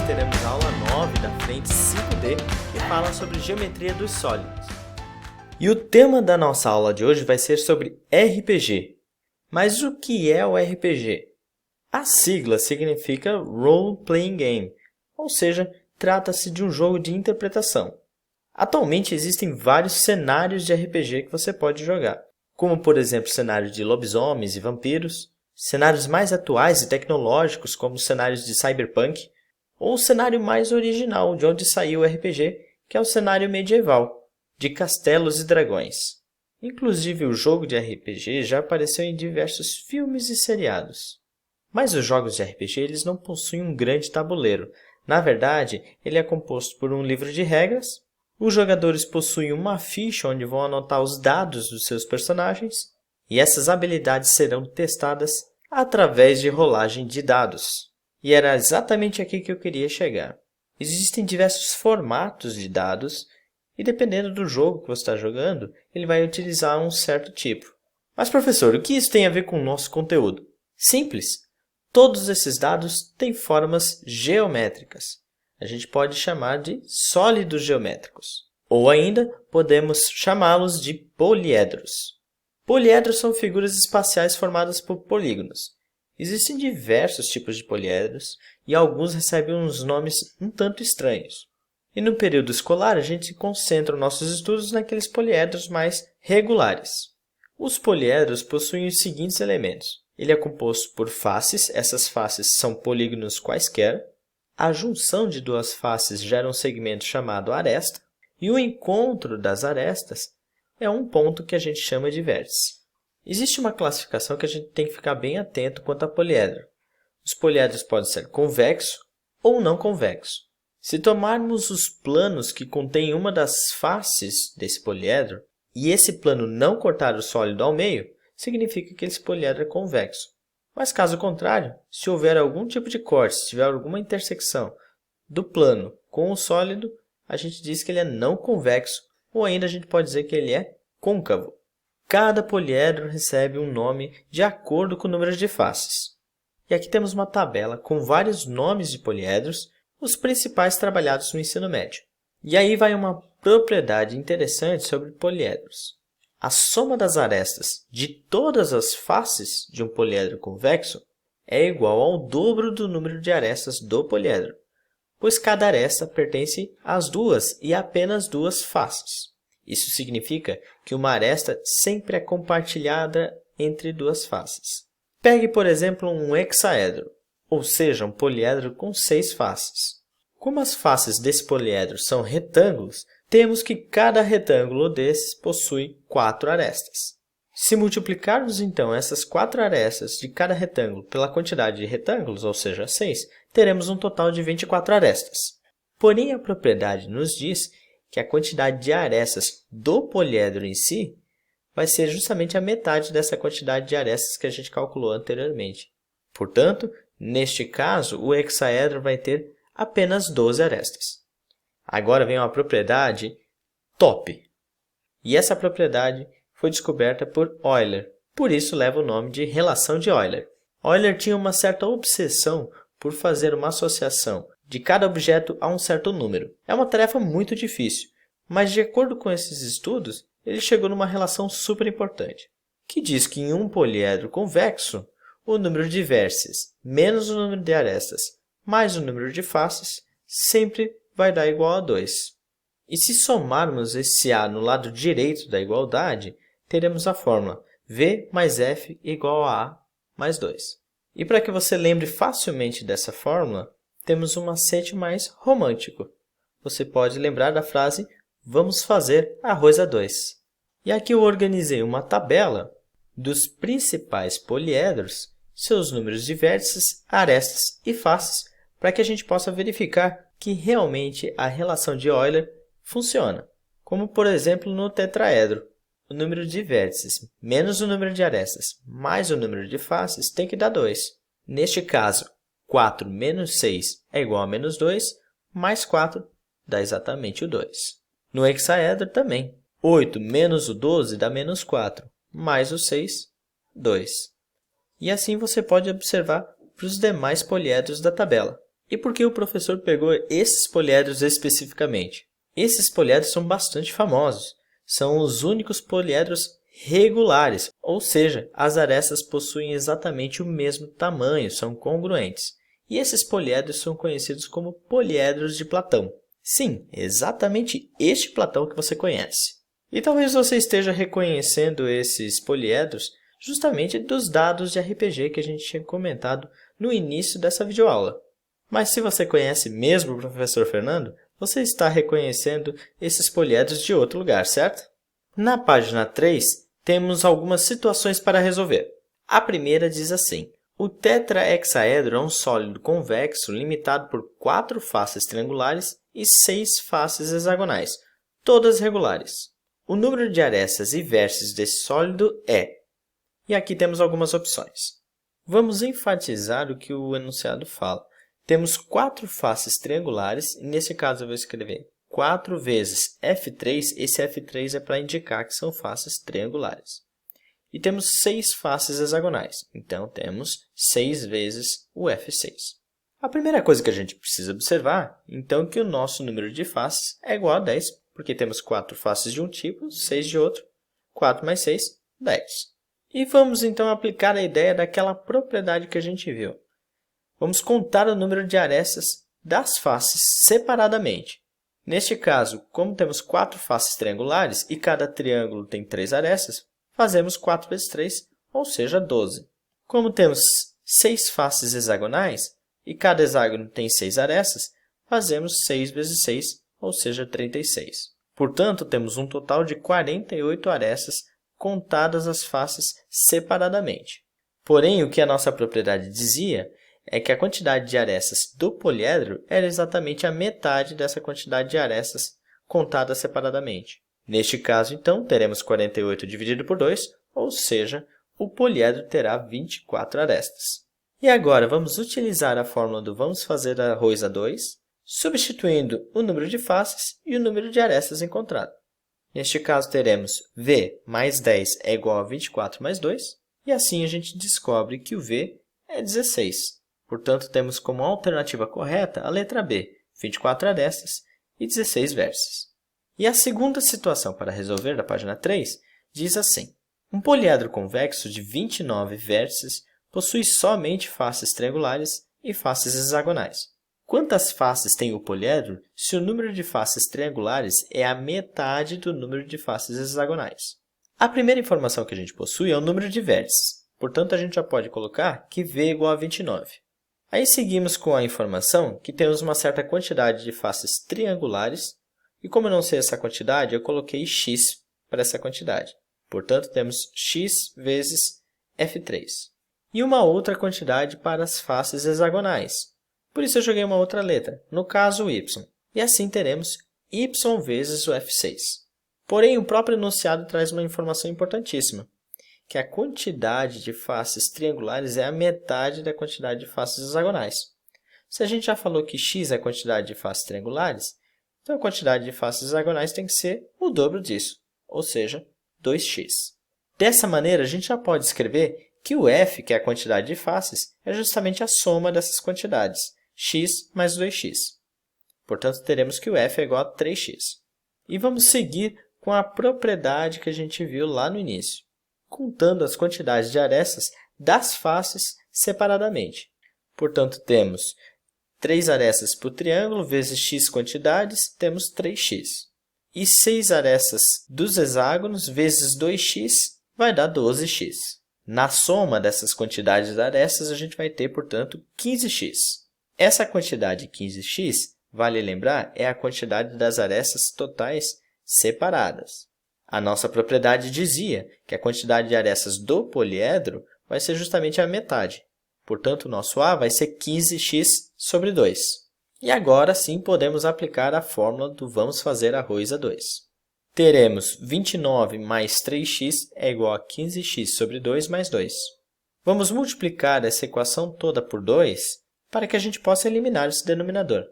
teremos a aula 9 da frente 5D, que fala sobre geometria dos sólidos. E o tema da nossa aula de hoje vai ser sobre RPG. Mas o que é o RPG? A sigla significa Role Playing Game, ou seja, trata-se de um jogo de interpretação. Atualmente existem vários cenários de RPG que você pode jogar, como por exemplo cenários de lobisomens e vampiros, cenários mais atuais e tecnológicos como cenários de cyberpunk, ou o cenário mais original de onde saiu o RPG, que é o cenário medieval, de castelos e dragões. Inclusive o jogo de RPG já apareceu em diversos filmes e seriados. Mas os jogos de RPG eles não possuem um grande tabuleiro. Na verdade, ele é composto por um livro de regras, os jogadores possuem uma ficha onde vão anotar os dados dos seus personagens, e essas habilidades serão testadas através de rolagem de dados. E era exatamente aqui que eu queria chegar. Existem diversos formatos de dados, e dependendo do jogo que você está jogando, ele vai utilizar um certo tipo. Mas professor, o que isso tem a ver com o nosso conteúdo? Simples! Todos esses dados têm formas geométricas. A gente pode chamar de sólidos geométricos. Ou ainda, podemos chamá-los de poliedros. Poliedros são figuras espaciais formadas por polígonos. Existem diversos tipos de poliedros e alguns recebem uns nomes um tanto estranhos. E no período escolar, a gente concentra nossos estudos naqueles poliedros mais regulares. Os poliedros possuem os seguintes elementos. Ele é composto por faces, essas faces são polígonos quaisquer. A junção de duas faces gera um segmento chamado aresta. E o encontro das arestas é um ponto que a gente chama de vértice. Existe uma classificação que a gente tem que ficar bem atento quanto a poliedro. Os poliedros podem ser convexo ou não convexo. Se tomarmos os planos que contêm uma das faces desse poliedro e esse plano não cortar o sólido ao meio, significa que esse poliedro é convexo. Mas caso contrário, se houver algum tipo de corte, se tiver alguma intersecção do plano com o sólido, a gente diz que ele é não convexo, ou ainda a gente pode dizer que ele é côncavo. Cada poliedro recebe um nome de acordo com o número de faces. E aqui temos uma tabela com vários nomes de poliedros, os principais trabalhados no ensino médio. E aí vai uma propriedade interessante sobre poliedros. A soma das arestas de todas as faces de um poliedro convexo é igual ao dobro do número de arestas do poliedro, pois cada aresta pertence às duas e apenas duas faces. Isso significa que uma aresta sempre é compartilhada entre duas faces. Pegue, por exemplo, um hexaedro, ou seja, um poliedro com 6 faces. Como as faces desse poliedro são retângulos, temos que cada retângulo desses possui 4 arestas. Se multiplicarmos então essas 4 arestas de cada retângulo pela quantidade de retângulos, ou seja, 6, teremos um total de 24 arestas. Porém, a propriedade nos diz que a quantidade de arestas do poliedro em si vai ser justamente a metade dessa quantidade de arestas que a gente calculou anteriormente. Portanto, neste caso, o hexaedro vai ter apenas 12 arestas. Agora vem uma propriedade top. E essa propriedade foi descoberta por Euler. Por isso leva o nome de relação de Euler. Euler tinha uma certa obsessão por fazer uma associação de cada objeto a um certo número. É uma tarefa muito difícil, mas de acordo com esses estudos, ele chegou numa relação super importante, que diz que em um poliedro convexo, o número de vértices menos o número de arestas mais o número de faces sempre vai dar igual a 2. E se somarmos esse A no lado direito da igualdade, teremos a fórmula V mais F igual a A mais 2. E para que você lembre facilmente dessa fórmula, temos um macete mais romântico. Você pode lembrar da frase vamos fazer arroz a 2. E aqui eu organizei uma tabela dos principais poliedros, seus números de vértices, arestas e faces, para que a gente possa verificar que realmente a relação de Euler funciona. Como, por exemplo, no tetraedro. O número de vértices menos o número de arestas mais o número de faces tem que dar 2. Neste caso, 4 menos 6 é igual a menos 2, mais 4 dá exatamente o 2. No hexaedro também. 8 menos o 12 dá menos 4, mais o 6, 2. E assim você pode observar para os demais poliedros da tabela. E por que o professor pegou esses poliedros especificamente? Esses poliedros são bastante famosos. São os únicos poliedros regulares, ou seja, as arestas possuem exatamente o mesmo tamanho, são congruentes. E esses poliedros são conhecidos como poliedros de Platão. Sim, exatamente este Platão que você conhece. E talvez você esteja reconhecendo esses poliedros justamente dos dados de RPG que a gente tinha comentado no início dessa videoaula. Mas se você conhece mesmo o professor Fernando, você está reconhecendo esses poliedros de outro lugar, certo? Na página 3, temos algumas situações para resolver. A primeira diz assim: o tetrahexaedro é um sólido convexo limitado por 4 faces triangulares e 6 faces hexagonais, todas regulares. O número de arestas e vértices desse sólido é... E aqui temos algumas opções. Vamos enfatizar o que o enunciado fala. Temos 4 faces triangulares, e nesse caso eu vou escrever 4 vezes F3, esse F3 é para indicar que são faces triangulares. E temos 6 faces hexagonais, então temos 6 vezes o F6. A primeira coisa que a gente precisa observar, então, é que o nosso número de faces é igual a 10, porque temos 4 faces de um tipo, 6 de outro, 4 mais 6, 10. E vamos então aplicar a ideia daquela propriedade que a gente viu. Vamos contar o número de arestas das faces separadamente. Neste caso, como temos 4 faces triangulares e cada triângulo tem 3 arestas, fazemos 4 vezes 3, ou seja, 12. Como temos 6 faces hexagonais e cada hexágono tem 6 arestas, fazemos 6 vezes 6, ou seja, 36. Portanto, temos um total de 48 arestas contadas as faces separadamente. Porém, o que a nossa propriedade dizia é que a quantidade de arestas do poliedro era exatamente a metade dessa quantidade de arestas contadas separadamente. Neste caso, então, teremos 48 dividido por 2, ou seja, o poliedro terá 24 arestas. E agora, vamos utilizar a fórmula do vamos fazer arroz a 2, substituindo o número de faces e o número de arestas encontrado. Neste caso, teremos V mais 10 é igual a 24 mais 2, e assim a gente descobre que o V é 16. Portanto, temos como alternativa correta a letra B, 24 arestas e 16 vértices. E a segunda situação para resolver da página 3 diz assim: um poliedro convexo de 29 vértices possui somente faces triangulares e faces hexagonais. Quantas faces tem o poliedro se o número de faces triangulares é a metade do número de faces hexagonais? A primeira informação que a gente possui é o número de vértices. Portanto, a gente já pode colocar que V é igual a 29. Aí seguimos com a informação que temos uma certa quantidade de faces triangulares, e como eu não sei essa quantidade, eu coloquei x para essa quantidade. Portanto, temos x vezes F3. E uma outra quantidade para as faces hexagonais. Por isso eu joguei uma outra letra, no caso y. E assim teremos y vezes o F6. Porém, o próprio enunciado traz uma informação importantíssima, que a quantidade de faces triangulares é a metade da quantidade de faces hexagonais. Se a gente já falou que x é a quantidade de faces triangulares, então a quantidade de faces hexagonais tem que ser o dobro disso, ou seja, 2x. Dessa maneira, a gente já pode escrever que o f, que é a quantidade de faces, é justamente a soma dessas quantidades, x mais 2x. Portanto, teremos que o f é igual a 3x. E vamos seguir com a propriedade que a gente viu lá no início, contando as quantidades de arestas das faces separadamente. Portanto, temos 3 arestas por triângulo vezes x quantidades, temos 3x. E 6 arestas dos hexágonos vezes 2x vai dar 12x. Na soma dessas quantidades de arestas, a gente vai ter, portanto, 15x. Essa quantidade 15x, vale lembrar, é a quantidade das arestas totais separadas. A nossa propriedade dizia que a quantidade de arestas do poliedro vai ser justamente a metade. Portanto, o nosso A vai ser 15x sobre 2. E agora sim podemos aplicar a fórmula do vamos fazer arroz a 2. Teremos 29 mais 3x é igual a 15x sobre 2 mais 2. Vamos multiplicar essa equação toda por 2 para que a gente possa eliminar esse denominador.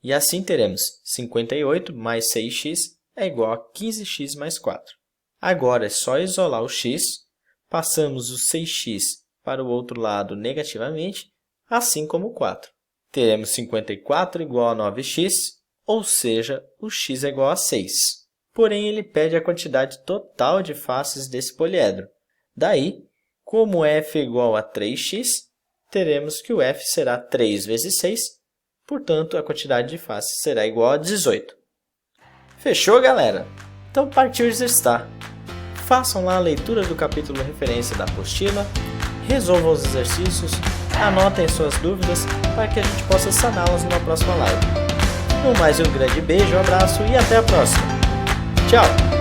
E assim teremos 58 mais 6x é igual a 15x mais 4. Agora é só isolar o x, passamos o 6x para o outro lado negativamente, assim como o 4. teremos 54 igual a 9x, ou seja, o x é igual a 6. Porém, ele pede a quantidade total de faces desse poliedro. Daí, como f é igual a 3x, teremos que o f será 3 vezes 6, portanto, a quantidade de faces será igual a 18. Fechou, galera? Então, partiu exercitar. Façam lá a leitura do capítulo referência da apostila, resolvam os exercícios, anotem suas dúvidas para que a gente possa saná-las numa próxima live. No mais, um grande beijo, um abraço e até a próxima. Tchau!